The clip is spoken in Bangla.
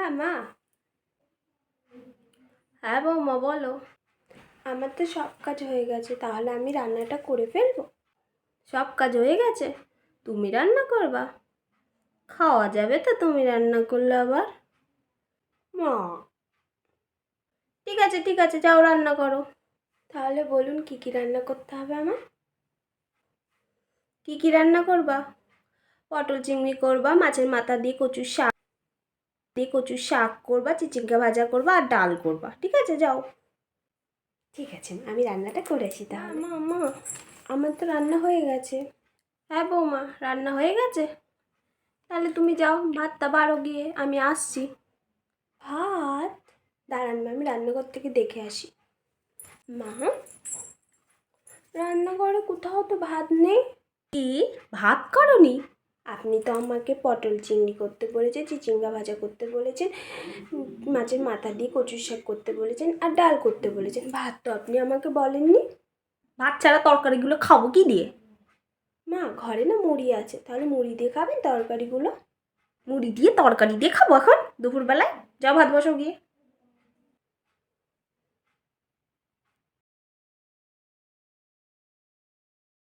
হ্যাঁ মা। হ্যাঁ বৌমা বলো। আমার তো সব কাজ হয়ে গেছে, তাহলে আমি রান্নাটা করে ফেলবো? সব কাজ হয়ে গেছে, তুমি রান্না করবা? খাওয়া যাবে তো তুমি রান্না করলে আবার? মা, ঠিক আছে ঠিক আছে, যাও রান্না করো। তাহলে বলুন কি কি রান্না করতে হবে আমার? কি কি রান্না করবা? পটল চিংড়ি করবা, মাছের মাথা দিয়ে কচুর শাক করবা, চিচিঙ্গা ভাজা করবা আর ডাল করবা। ঠিক আছে যাও। ঠিক আছে, আমি রান্নাটা করে আসি তাহলে। মা মা, আমার তো রান্না হয়ে গেছে। হ্যাঁ বৌমা, রান্না হয়ে গেছে। তাহলে তুমি যাও, ভাতটা বাড়ো গিয়ে, আমি আসছি। ভাত? দাঁড়ান মা, আমি রান্নাঘর থেকে দেখে আসি। মা, রান্নাঘরে কোথাও তো ভাত নেই। কি, ভাত করনি? আপনি তো আমাকে পটল চিংড়ি করতে বলেছেন, চিচিঙ্গা ভাজা করতে বলেছেন, মাছের মাথা দিয়ে কচুর শাক করতে বলেছেন আর ডাল করতে বলেছেন। ভাত তো আপনি আমাকে বলেননি। ভাত ছাড়া তরকারিগুলো খাবো কি দিয়ে? মা, ঘরে না মুড়ি আছে, তাহলে মুড়ি দিয়ে খাবেন তরকারিগুলো। মুড়ি দিয়ে তরকারি দিয়ে খাবো এখন দুপুরবেলায়? যাও ভাত বসাও গিয়ে।